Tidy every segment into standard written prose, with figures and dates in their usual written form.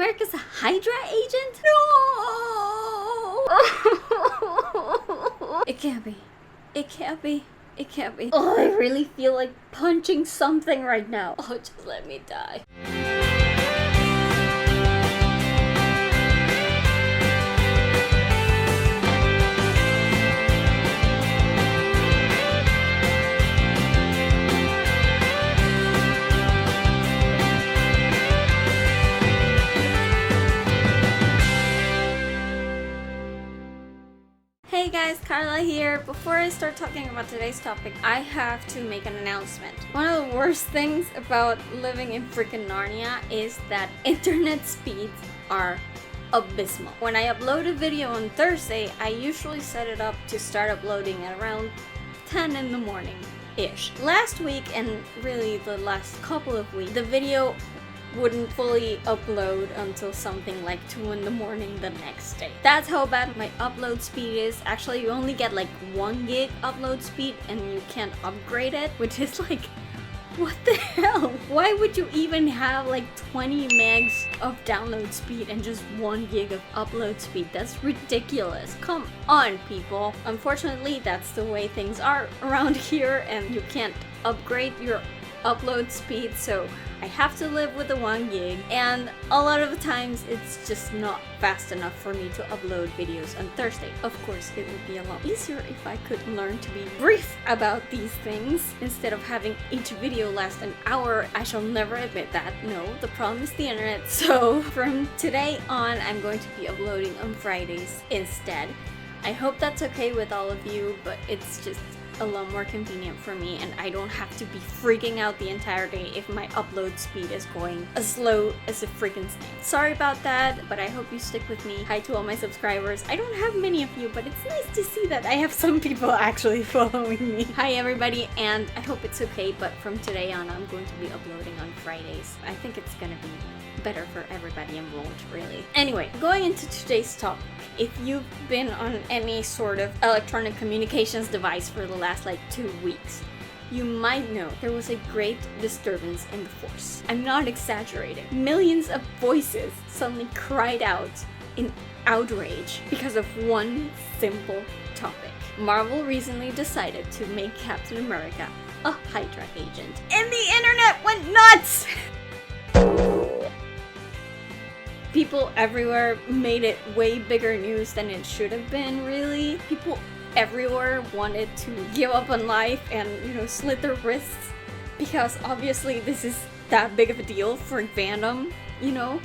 America's a Hydra agent? No! It can't be. It can't be. It can't be. Oh, I really feel like punching something right now. Oh, just let me die. Hey guys, Carla here. Before I start talking about today's topic, I have to make an announcement. One of the worst things about living in freaking Narnia is that internet speeds are abysmal. When I upload a video on Thursday, I usually set it up to start uploading at around 10 in the morning-ish. Last week, and really the last couple of weeks, the video wouldn't fully upload until something like 2 in the morning the next day. That's how bad my upload speed is. Actually, you only get like 1 gig upload speed and you can't upgrade it, which is like, what the hell? Why would you even have like 20 megs of download speed and just 1 gig of upload speed? That's ridiculous. Come on, people. Unfortunately, that's the way things are around here, and you can't upgrade your upload speed, so I have to live with the 1 gig, and a lot of the times it's just not fast enough for me to upload videos on Thursday. Of course, it would be a lot easier if I could learn to be brief about these things instead of having each video last an hour. I shall never admit that. No, the problem is the internet. So from today on, I'm going to be uploading on Fridays instead. I hope that's okay with all of you, but it's just a lot more convenient for me, and I don't have to be freaking out the entire day if my upload speed is going as slow as a freaking snake. Sorry about that, but I hope you stick with me. Hi to all my subscribers. I don't have many of you, but it's nice to see that I have some people actually following me. Hi everybody, and I hope it's okay, but from today on I'm going to be uploading on Fridays. I think it's gonna be better for everybody involved, really. Anyway, going into today's topic, if you've been on any sort of electronic communications device for the last like 2 weeks, you might know there was a great disturbance in the force. I'm not exaggerating. Millions of voices suddenly cried out in outrage because of one simple topic. Marvel recently decided to make Captain America a Hydra agent, and the internet went nuts! People everywhere made it way bigger news than it should have been, really. People everywhere wanted to give up on life and, slit their wrists, because obviously this is that big of a deal for fandom,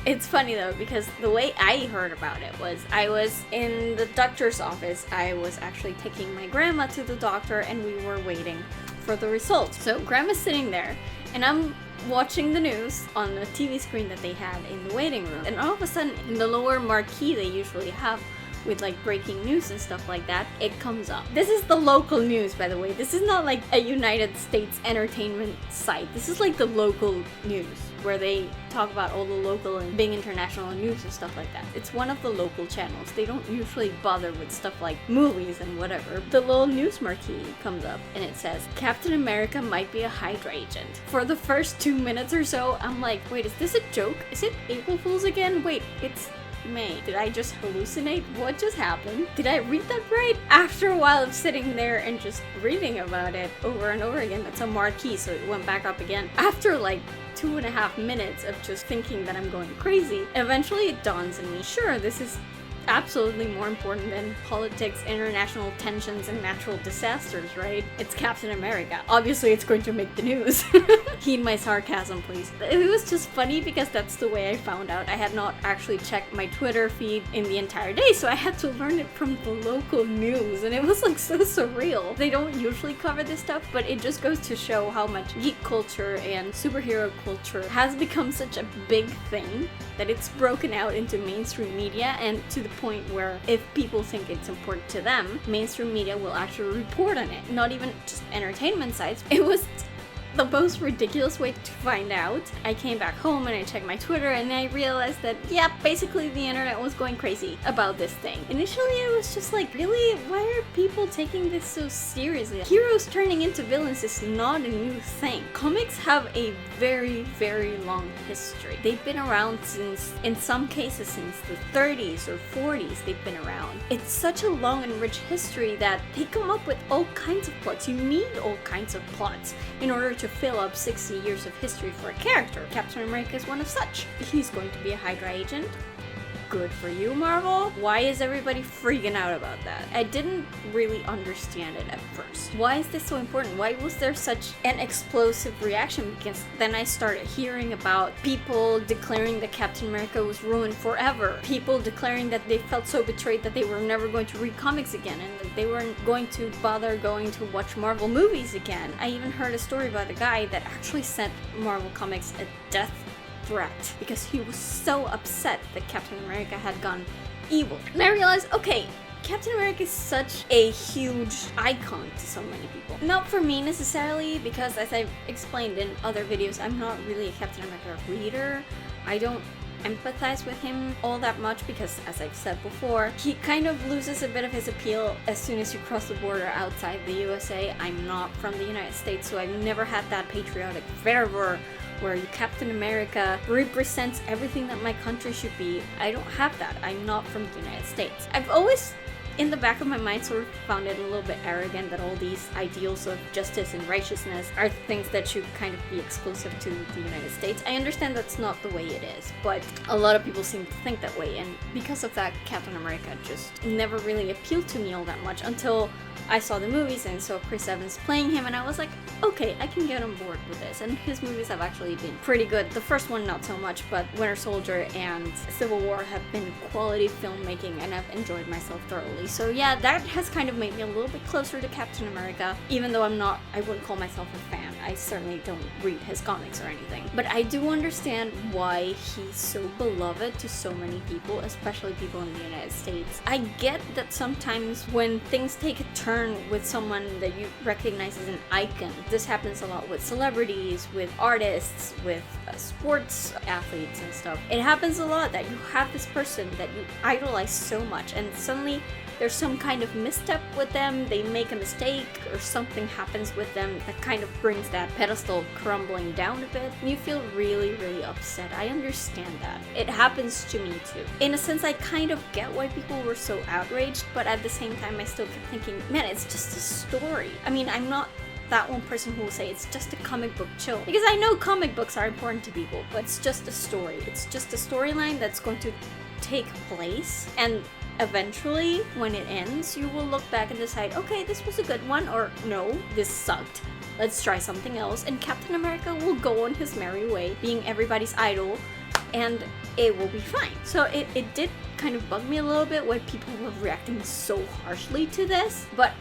It's funny though, because the way I heard about it was I was in the doctor's office. I was actually taking my grandma to the doctor, and we were waiting for the results. So grandma's sitting there, and I'm watching the news on the TV screen that they had in the waiting room, and all of a sudden in the lower marquee they usually have with like breaking news and stuff like that, it comes up. This is the local news, by the way. This is not like a United States entertainment site. This is like the local news where they talk about all the local and big international news and stuff like that. It's one of the local channels. They don't usually bother with stuff like movies and whatever. The little news marquee comes up and it says, Captain America might be a Hydra agent. For the first 2 minutes or so, I'm like, wait, is this a joke? Is it April Fool's again? Wait, it's May. Did I just hallucinate? What just happened? Did I read that right? After a while of sitting there and just reading about it over and over again, it's a marquee, so it went back up again. After like 2.5 minutes of just thinking that I'm going crazy, eventually it dawns on me, sure, this is absolutely more important than politics, international tensions, and natural disasters, right? It's Captain America. Obviously, it's going to make the news. Heed my sarcasm, please. It was just funny because that's the way I found out. I had not actually checked my Twitter feed in the entire day, so I had to learn it from the local news, and it was like so surreal. They don't usually cover this stuff, but it just goes to show how much geek culture and superhero culture has become such a big thing that it's broken out into mainstream media, and to the point where if people think it's important to them, mainstream media will actually report on it. Not even just entertainment sites. It was the most ridiculous way to find out. I came back home and I checked my Twitter and I realized that, yeah, basically the internet was going crazy about this thing. Initially, I was just like, really? Why are people taking this so seriously? Heroes turning into villains is not a new thing. Comics have a very, very long history. They've been around since, in some cases, since the 30s or 40s they've been around. It's such a long and rich history that they come up with all kinds of plots. You need all kinds of plots in order to fill up 60 years of history for a character. Captain America is one of such. He's going to be a Hydra agent. Good for you, Marvel. Why is everybody freaking out about that? I didn't really understand it at first. Why is this so important? Why was there such an explosive reaction? Because then I started hearing about people declaring that Captain America was ruined forever. People declaring that they felt so betrayed that they were never going to read comics again and that they weren't going to bother going to watch Marvel movies again. I even heard a story about a guy that actually sent Marvel Comics a death threat because he was so upset that Captain America had gone evil. And I realized, okay, Captain America is such a huge icon to so many people. Not for me necessarily, because as I've explained in other videos, I'm not really a Captain America reader. I don't empathize with him all that much because, as I've said before, he kind of loses a bit of his appeal as soon as you cross the border outside the USA. I'm not from the United States, so I've never had that patriotic fervor where Captain America represents everything that my country should be. I don't have that. I'm not from the United States. I've always, in the back of my mind, sort of found it a little bit arrogant that all these ideals of justice and righteousness are things that should kind of be exclusive to the United States. I understand that's not the way it is, but a lot of people seem to think that way, and because of that, Captain America just never really appealed to me all that much until I saw the movies and saw Chris Evans playing him, and I was like, okay, I can get on board with this. And his movies have actually been pretty good. The first one not so much, but Winter Soldier and Civil War have been quality filmmaking, and I've enjoyed myself thoroughly. So yeah, that has kind of made me a little bit closer to Captain America, even though I wouldn't call myself a fan. I certainly don't read his comics or anything. But I do understand why he's so beloved to so many people, especially people in the United States. I get that sometimes when things take a turn with someone that you recognize as an icon, this happens a lot with celebrities, with artists, with sports athletes and stuff. It happens a lot that you have this person that you idolize so much, and suddenly there's some kind of misstep with them, they make a mistake, or something happens with them that kind of brings that pedestal crumbling down a bit, and you feel really, really upset. I understand that. It happens to me too. In a sense, I kind of get why people were so outraged, but at the same time, I still kept thinking, man, it's just a story. I mean, I'm not that one person who will say it's just a comic book chill, because I know comic books are important to people, but it's just a story. It's just a storyline that's going to take place, and eventually, when it ends, you will look back and decide, okay, this was a good one, or no, this sucked. Let's try something else. And Captain America will go on his merry way, being everybody's idol, and it will be fine. So it did kind of bug me a little bit why people were reacting so harshly to this, but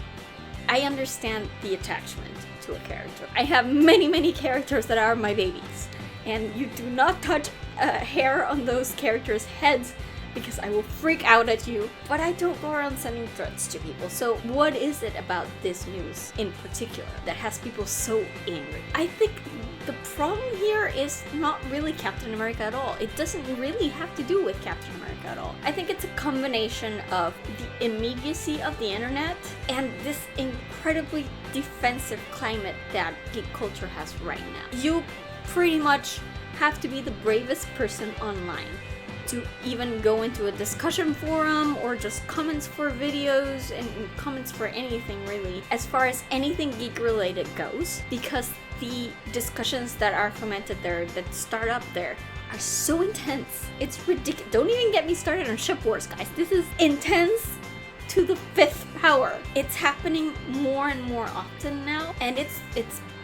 I understand the attachment to a character. I have many, many characters that are my babies, and you do not touch a hair on those characters' heads, because I will freak out at you, but I don't go around sending threats to people. So what is it about this news in particular that has people so angry? I think the problem here is not really Captain America at all. It doesn't really have to do with Captain America at all. I think it's a combination of the immediacy of the internet and this incredibly defensive climate that geek culture has right now. You pretty much have to be the bravest person online to even go into a discussion forum or just comments for videos and comments for anything really, as far as anything geek related goes, because the discussions that are fomented there, that start up there, are so intense. It's ridiculous. Don't even get me started on ship wars, guys. This is intense to the fifth power. It's happening more and more often now, and it's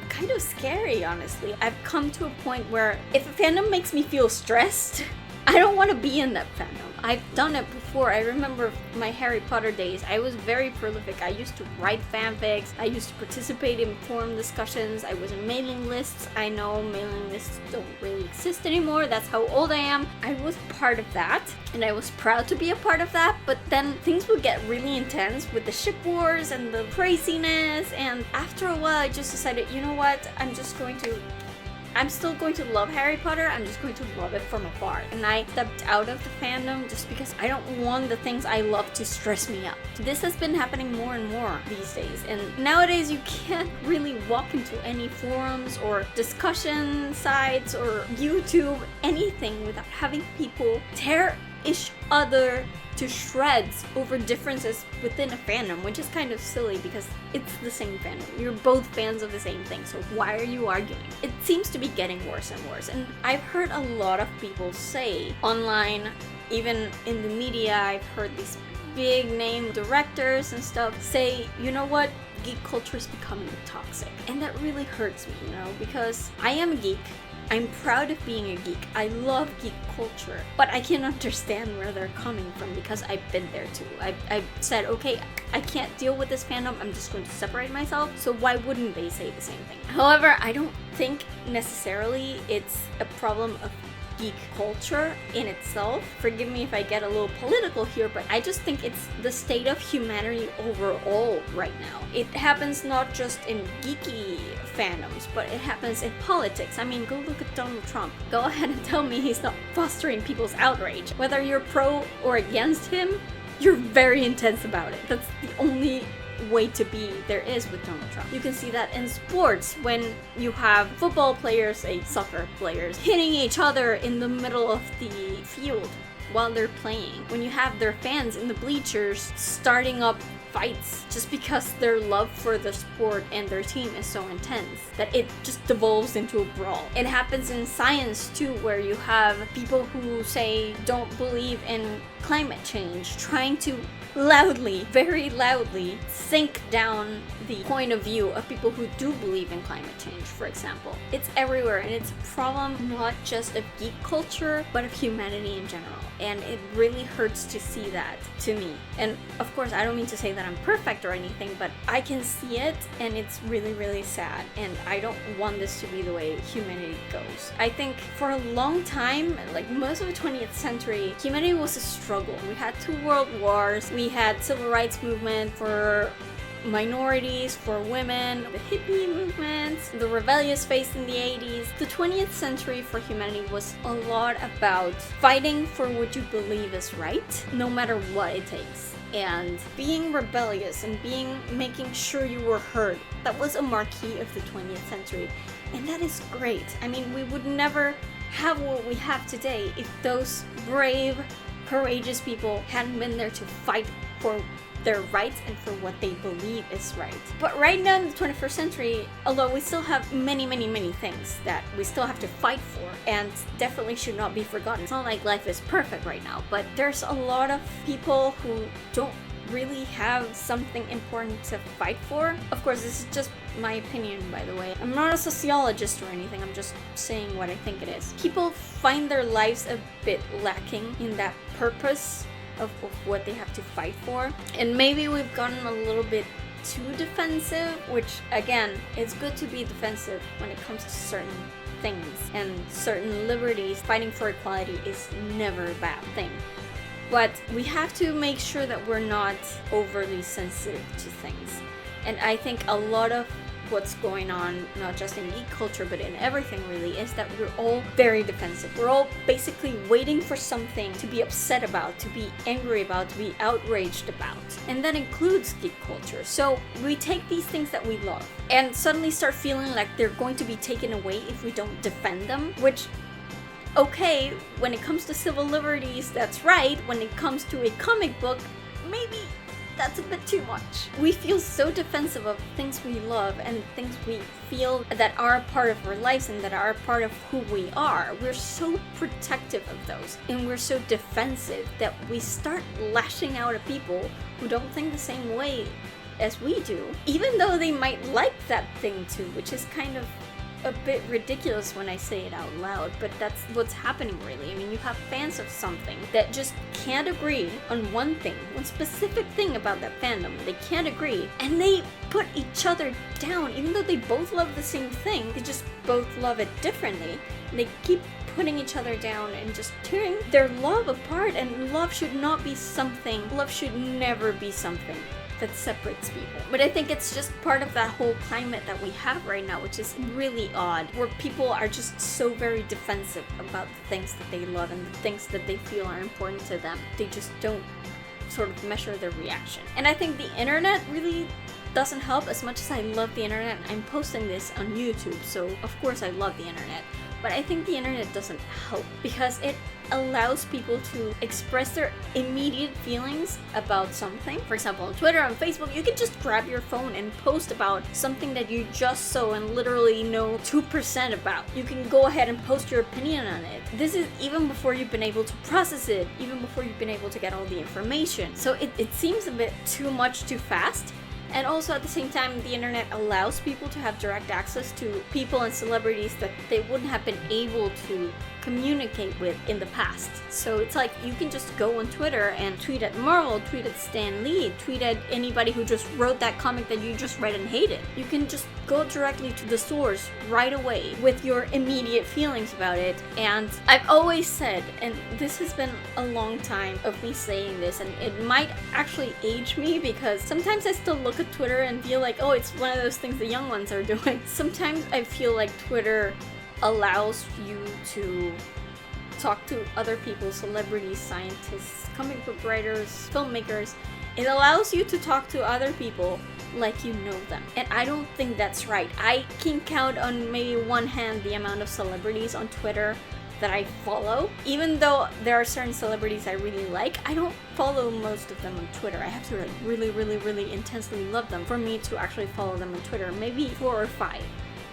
kind of scary, honestly. I've come to a point where if a fandom makes me feel stressed, I don't want to be in that fandom. I've done it before. I remember my Harry Potter days. I was very prolific. I used to write fanfics. I used to participate in forum discussions. I was in mailing lists. I know mailing lists don't really exist anymore. That's how old I am. I was part of that, and I was proud to be a part of that, but then things would get really intense with the ship wars and the craziness, and after a while I just decided, you know what, I'm still going to love Harry Potter, I'm just going to love it from afar. And I stepped out of the fandom just because I don't want the things I love to stress me out. This has been happening more and more these days, and nowadays you can't really walk into any forums or discussion sites or YouTube, anything, without having people tear each other to shreds over differences within a fandom, which is kind of silly because it's the same fandom. You're both fans of the same thing, so why are you arguing? It seems to be getting worse and worse, and I've heard a lot of people say online, even in the media, I've heard these big name directors and stuff say, you know what, geek culture is becoming toxic. And that really hurts me, you know, because I am a geek. I'm proud of being a geek. I love geek culture, but I can understand where they're coming from because I've been there too. I've said, okay, I can't deal with this fandom, I'm just going to separate myself, so why wouldn't they say the same thing? However, I don't think necessarily it's a problem of geek culture in itself. Forgive me if I get a little political here, but I just think it's the state of humanity overall right now. It happens not just in geeky fandoms, but it happens in politics. I mean, go look at Donald Trump. Go ahead and tell me he's not fostering people's outrage. Whether you're pro or against him, you're very intense about it. That's the only way to be there is with Donald Trump. You can see that in sports when you have football players, say soccer players, hitting each other in the middle of the field while they're playing. When you have their fans in the bleachers starting up fights just because their love for the sport and their team is so intense that it just devolves into a brawl. It happens in science too, where you have people who say don't believe in climate change trying to loudly, very loudly, sink down the point of view of people who do believe in climate change, for example. It's everywhere, and it's a problem not just of geek culture, but of humanity in general. And it really hurts to see that, to me. And of course, I don't mean to say that I'm perfect or anything, but I can see it, and it's really, really sad. And I don't want this to be the way humanity goes. I think for a long time, like most of the 20th century, humanity was a struggle. We had 2 world wars, we had civil rights movement for minorities, for women, the hippie movements, the rebellious phase in the 80s. The 20th century for humanity was a lot about fighting for what you believe is right, no matter what it takes. And being rebellious and making sure you were heard. That was a marquee of the 20th century. And that is great. I mean, we would never have what we have today if those brave, courageous people hadn't been there to fight for their rights and for what they believe is right. But right now in the 21st century, although we still have many, many, many things that we still have to fight for and definitely should not be forgotten. It's not like life is perfect right now, but there's a lot of people who don't really have something important to fight for. Of course, this is just my opinion, by the way. I'm not a sociologist or anything, I'm just saying what I think it is. People find their lives a bit lacking in that purpose of what they have to fight for. And maybe we've gotten a little bit too defensive, which again, it's good to be defensive when it comes to certain things and certain liberties. Fighting for equality is never a bad thing. But we have to make sure that we're not overly sensitive to things. And I think a lot of what's going on, not just in geek culture, but in everything really, is that we're all very defensive. We're all basically waiting for something to be upset about, to be angry about, to be outraged about. And that includes geek culture. So we take these things that we love and suddenly start feeling like they're going to be taken away if we don't defend them, which, okay, when it comes to civil liberties, that's right. When it comes to a comic book, maybe that's a bit too much. We feel so defensive of things we love and things we feel that are a part of our lives and that are a part of who we are. We're so protective of those, and we're so defensive that we start lashing out at people who don't think the same way as we do, even though they might like that thing too, which is kind of a bit ridiculous when I say it out loud, but that's what's happening really. I mean, you have fans of something that just can't agree on one thing, one specific thing about that fandom. They can't agree, and they put each other down, even though they both love the same thing. They just both love it differently. They keep putting each other down and just tearing their love apart, and love should not be something, love should never be something that separates people. But I think it's just part of that whole climate that we have right now, which is really odd, where people are just so very defensive about the things that they love and the things that they feel are important to them. They just don't sort of measure their reaction. And I think the internet really doesn't help. As much as I love the internet, I'm posting this on YouTube, so of course I love the internet. But I think the internet doesn't help because it allows people to express their immediate feelings about something. For example, on Twitter, on Facebook, you can just grab your phone and post about something that you just saw and literally know 2% about. You can go ahead and post your opinion on it. This is even before you've been able to process it, even before you've been able to get all the information. So it seems a bit too much too fast. And also at the same time, the internet allows people to have direct access to people and celebrities that they wouldn't have been able to communicate with in the past. So it's like you can just go on Twitter and tweet at Marvel, tweet at Stan Lee, tweet at anybody who just wrote that comic that you just read and hated. You can just go directly to the source right away with your immediate feelings about it. And I've always said, and this has been a long time of me saying this, and it might actually age me because sometimes I still look at Twitter and feel like, oh, it's one of those things the young ones are doing. Sometimes I feel like Twitter allows you to talk to other people, celebrities, scientists, comic book writers, filmmakers. It allows you to talk to other people like you know them. And I don't think that's right. I can count on maybe one hand the amount of celebrities on Twitter that I follow. Even though there are certain celebrities I really like, I don't follow most of them on Twitter. I have to like really intensely love them for me to actually follow them on Twitter. Maybe 4 or 5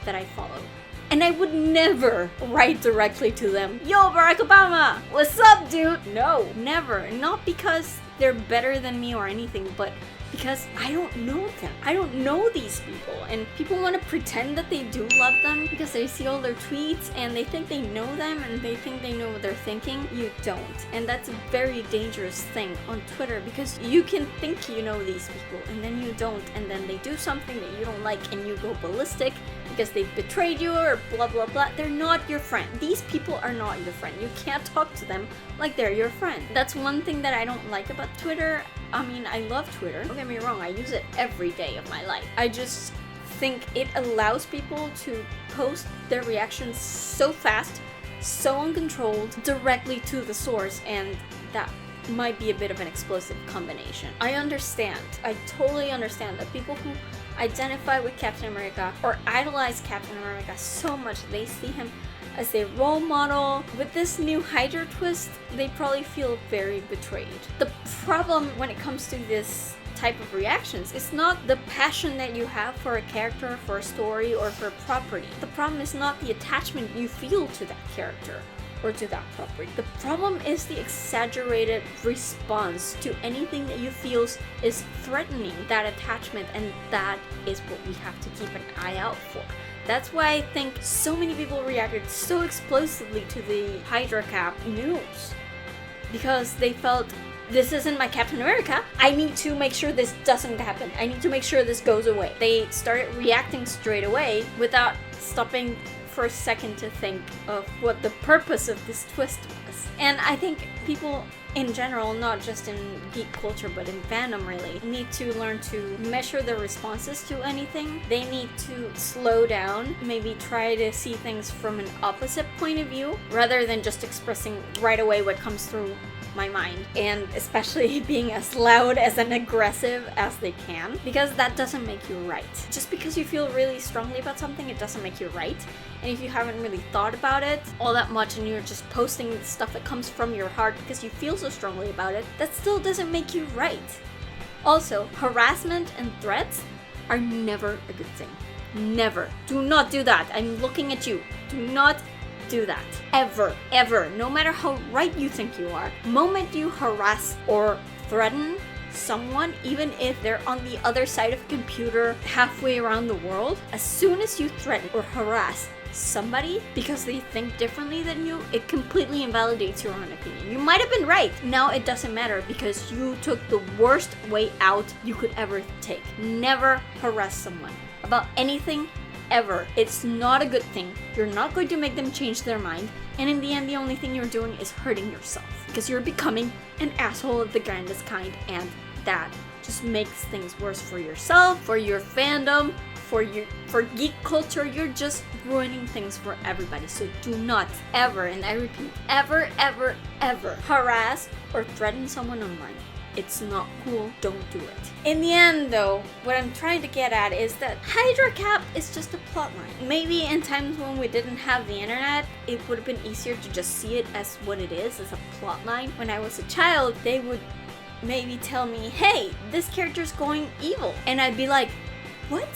that I follow. And I would never write directly to them, "Yo, Barack Obama, what's up, dude?" No, never. Not because they're better than me or anything, but because I don't know them. I don't know these people. And people want to pretend that they do love them because they see all their tweets and they think they know them and they think they know what they're thinking. You don't. And that's a very dangerous thing on Twitter because you can think you know these people and then you don't. And then they do something that you don't like and you go ballistic because they betrayed you or blah blah blah. They're not your friend. These people are not your friend. You can't talk to them like they're your friend. That's one thing that I don't like about Twitter. I mean, I love Twitter. Don't get me wrong, I use it every day of my life. I just think it allows people to post their reactions so fast, so uncontrolled, directly to the source, and that might be a bit of an explosive combination. I understand. I totally understand that people who identify with Captain America or idolize Captain America so much, they see him as a role model. With this new Hydra twist, they probably feel very betrayed. The problem when it comes to this type of reactions is not the passion that you have for a character, for a story, or for a property. The problem is not the attachment you feel to that character or to that property. The problem is the exaggerated response to anything that you feel is threatening that attachment, and that is what we have to keep an eye out for. That's why I think so many people reacted so explosively to the Hydra Cap news. Because they felt, this isn't my Captain America. I need to make sure this doesn't happen. I need to make sure this goes away. They started reacting straight away without stopping for a second to think of what the purpose of this twist was. And I think people in general, not just in geek culture but in fandom really, need to learn to measure their responses to anything. They need to slow down, maybe try to see things from an opposite point of view rather than just expressing right away what comes through my mind, and especially being as loud as and aggressive as they can, because that doesn't make you right. Just because you feel really strongly about something, it doesn't make you right. And if you haven't really thought about it all that much and you're just posting the stuff that comes from your heart because you feel so strongly about it, that still doesn't make you right. Also, harassment and threats are never a good thing. Never. Do not do that. I'm looking at you. Do not do that. Ever. No matter how right you think you are. The moment you harass or threaten someone, even if they're on the other side of a computer halfway around the world, as soon as you threaten or harass somebody because they think differently than you, it completely invalidates your own opinion. You might have been right. Now it doesn't matter because you took the worst way out you could ever take. Never harass someone about anything ever. It's not a good thing. You're not going to make them change their mind. And in the end, the only thing you're doing is hurting yourself because you're becoming an asshole of the grandest kind, and that just makes things worse for yourself, for your fandom, for geek culture. You're just ruining things for everybody. So do not ever, and I repeat, ever harass or threaten someone online. It's not cool. Don't do it. In the end, though, what I'm trying to get at is that Hydra Cap is just a plotline. Maybe in times when we didn't have the internet, it would have been easier to just see it as what it is, as a plotline. When I was a child, they would maybe tell me, hey, this character's going evil. And I'd be like, what?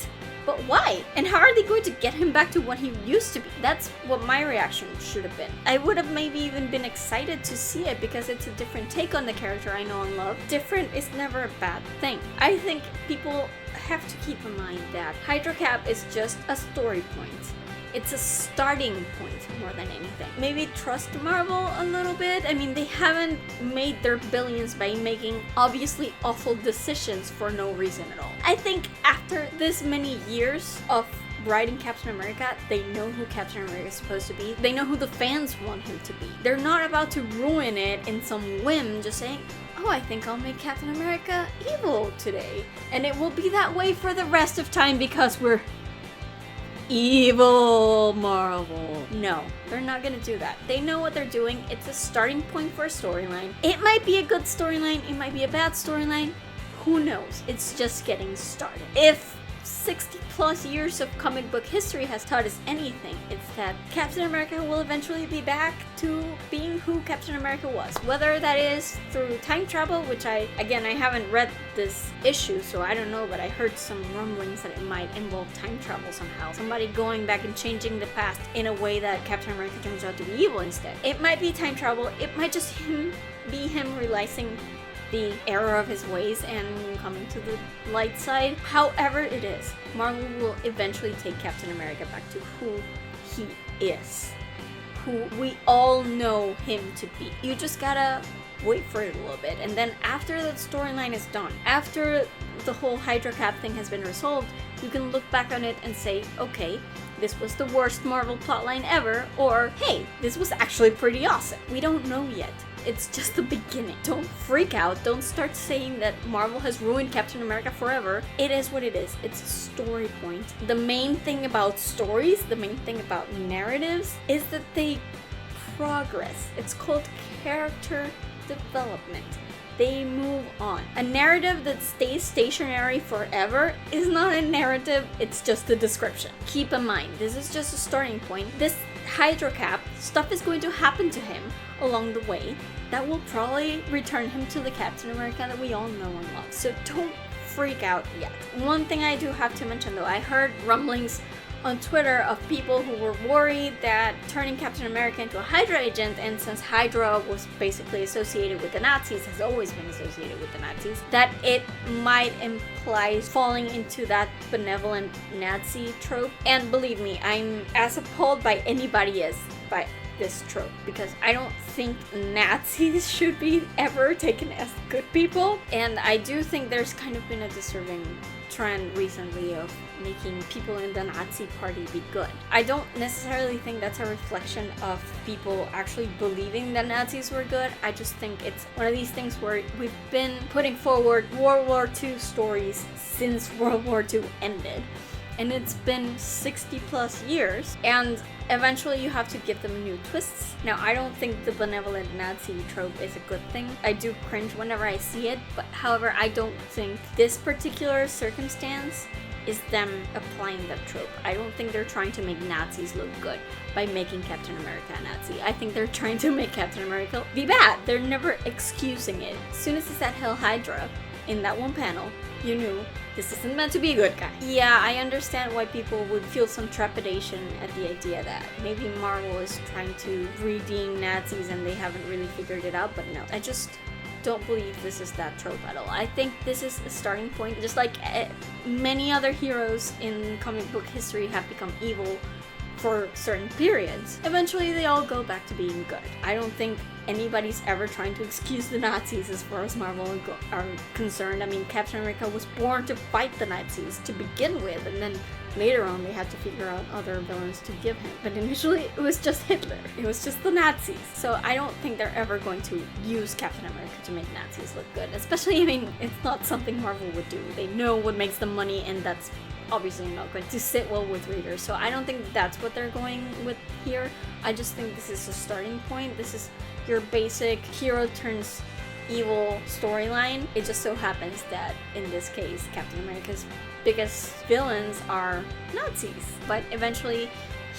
But why? And how are they going to get him back to what he used to be? That's what my reaction should have been. I would have maybe even been excited to see it because it's a different take on the character I know and love. Different is never a bad thing. I think people have to keep in mind that Hydra Cap is just a story point. It's a starting point more than anything. Maybe trust Marvel a little bit. I mean, they haven't made their billions by making obviously awful decisions for no reason at all. I think after this many years of writing Captain America, they know who Captain America is supposed to be. They know who the fans want him to be. They're not about to ruin it in some whim, just saying, oh, I think I'll make Captain America evil today. And it will be that way for the rest of time because we're evil Marvel. No, they're not gonna do that. They know what they're doing. It's a starting point for a storyline. It might be a good storyline, it might be a bad storyline. Who knows? It's just getting started. If 60 plus years of comic book history has taught us anything, it's that Captain America will eventually be back to being who Captain America was. Whether that is through time travel, which I haven't read this issue, so I don't know, but I heard some rumblings that it might involve time travel somehow. Somebody going back and changing the past in a way that Captain America turns out to be evil instead. It might be time travel, it might just be him realizing the error of his ways and coming to the light side. However it is, Marvel will eventually take Captain America back to who he is, who we all know him to be. You just gotta wait for it a little bit, and then after the storyline is done, after the whole Hydra Cap thing has been resolved, you can look back on it and say, okay, this was the worst Marvel plotline ever, or hey, this was actually pretty awesome. We don't know yet. It's just the beginning. Don't freak out. Don't start saying that Marvel has ruined Captain America forever. It is what it is. It's a story point. The main thing about stories, the main thing about narratives, is that they progress. It's called character development. They move on. A narrative that stays stationary forever is not a narrative, it's just a description. Keep in mind, this is just a starting point. This Hydra Cap, stuff is going to happen to him along the way that will probably return him to the Captain America that we all know and love. So don't freak out yet. One thing I do have to mention though, I heard rumblings on Twitter of people who were worried that turning Captain America into a Hydra agent, and since Hydra was basically associated with the Nazis, has always been associated with the Nazis, that it might imply falling into that benevolent Nazi trope. And believe me, I'm as appalled by anybody as by this trope, because I don't think Nazis should be ever taken as good people, and I do think there's kind of been a disturbing trend recently of making people in the Nazi party be good. I don't necessarily think that's a reflection of people actually believing that Nazis were good. I just think it's one of these things where we've been putting forward World War II stories since World War II ended, and it's been 60 plus years, and eventually you have to give them new twists. Now, I don't think the benevolent Nazi trope is a good thing. I do cringe whenever I see it, but however, I don't think this particular circumstance is them applying that trope. I don't think they're trying to make Nazis look good by making Captain America a Nazi. I think they're trying to make Captain America be bad. They're never excusing it. As soon as he said Hail Hydra in that one panel, you knew this isn't meant to be a good guy. Yeah, I understand why people would feel some trepidation at the idea that maybe Marvel is trying to redeem Nazis and they haven't really figured it out, but no. I just don't believe this is that trope at all. I think this is a starting point. Just like many other heroes in comic book history have become evil for certain periods. Eventually they all go back to being good. I don't think anybody's ever trying to excuse the Nazis as far as Marvel are concerned. I mean, Captain America was born to fight the Nazis to begin with, and then later on they had to figure out other villains to give him. But initially it was just Hitler. It was just the Nazis. So I don't think they're ever going to use Captain America to make Nazis look good. Especially, I mean, it's not something Marvel would do. They know what makes them money, and that's obviously not going to sit well with readers. So I don't think that's what they're going with here. I just think this is a starting point. This is your basic hero turns evil storyline. It just so happens that in this case, Captain America's biggest villains are Nazis. But eventually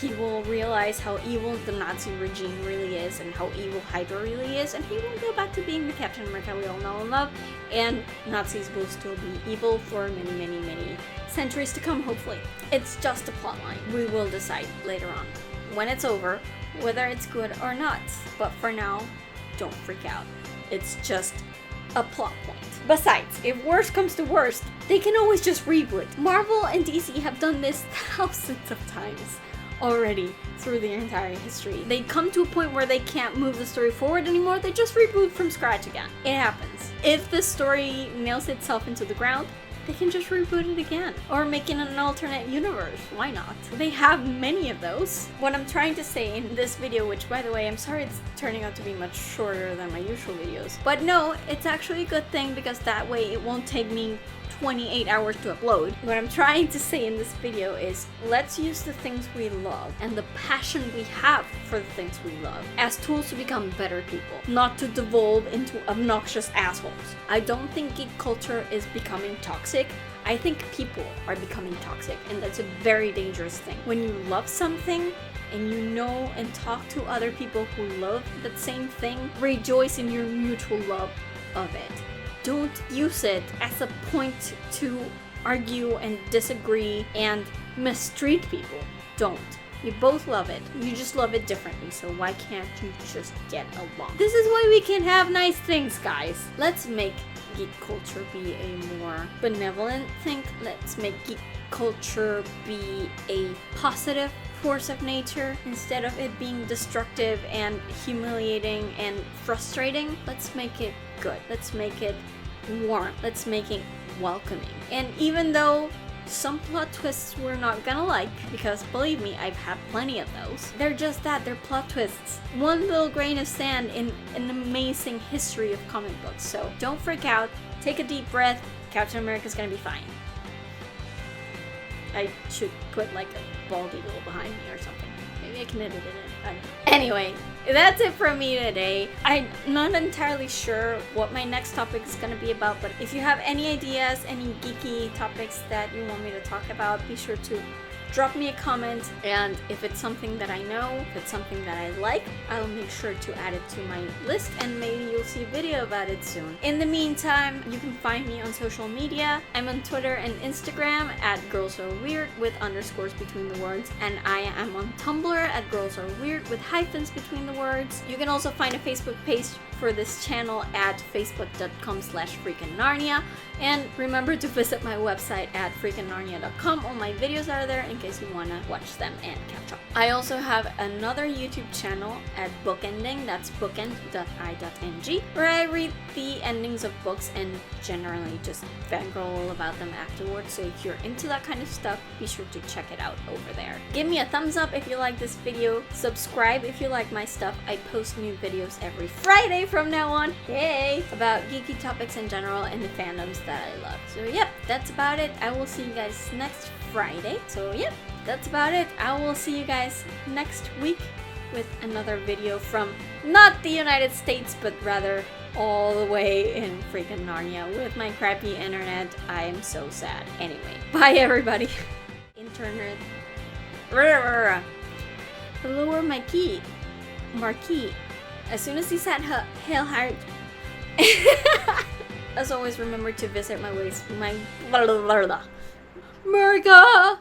he will realize how evil the Nazi regime really is and how evil Hydra really is, and he will go back to being the Captain America we all know and love, and Nazis will still be evil for many, many, many centuries to come, hopefully. It's just a plotline. We will decide later on, when it's over, whether it's good or not. But for now, don't freak out. It's just a plot point. Besides, if worst comes to worst, they can always just reboot. Marvel and DC have done this thousands of times already through their entire history. They come to a point where they can't move the story forward anymore, they just reboot from scratch again. It happens. If the story nails itself into the ground, they can just reboot it again. Or make it an alternate universe. Why not? They have many of those. What I'm trying to say in this video, which by the way, I'm sorry it's turning out to be much shorter than my usual videos. But no, it's actually a good thing because that way it won't take me 28 hours to upload. What I'm trying to say in this video is, let's use the things we love and the passion we have for the things we love as tools to become better people, not to devolve into obnoxious assholes. I don't think geek culture is becoming toxic. I think people are becoming toxic, and that's a very dangerous thing. When you love something and you know and talk to other people who love that same thing, rejoice in your mutual love of it. Don't use it as a point to argue and disagree and mistreat people. Don't. You both love it. You just love it differently, so why can't you just get along? This is why we can have nice things, guys. Let's make geek culture be a more benevolent thing. Let's make geek culture be a positive force of nature instead of it being destructive and humiliating and frustrating. Let's make it good. Let's make it warm. Let's make it welcoming. And even though some plot twists we're not gonna like, because believe me, I've had plenty of those, they're just that, they're plot twists. One little grain of sand in an amazing history of comic books. So don't freak out, take a deep breath, Captain America's gonna be fine. I should put like a bald eagle behind me or something. Maybe I can edit it in. I don't know. Anyway, that's it from me today. I'm not entirely sure what my next topic is going to be about, but if you have any ideas, any geeky topics that you want me to talk about, be sure to drop me a comment, and if it's something that I know, if it's something that I like, I'll make sure to add it to my list, and maybe you'll see a video about it soon. In the meantime, you can find me on social media. I'm on Twitter and Instagram at girlsareweird with underscores between the words, and I am on Tumblr at girlsareweird with hyphens between the words. You can also find a Facebook page for this channel at facebook.com/FreakingNarnia, and remember to visit my website at FreakingNarnia.com. All my videos are there in case you want to watch them and catch up. I also have another YouTube channel at Bookending, that's bookend.i.ng, where I read the endings of books and generally just fangirl about them afterwards. So if you're into that kind of stuff, be sure to check it out over there. Give me a thumbs up if you like this video, subscribe if you like my stuff. I post new videos every Friday from now on, yay, about geeky topics in general and the fandoms that I love. So yep, that's about it. I will see you guys next Friday. So yep, that's about it. I will see you guys next week with another video from not the United States, but rather all the way in freaking Narnia with my crappy internet. I am so sad. Anyway, bye everybody. Internet. Lower my key. Marquee. As soon as he said Hail Hard. As always, remember to visit my Murga!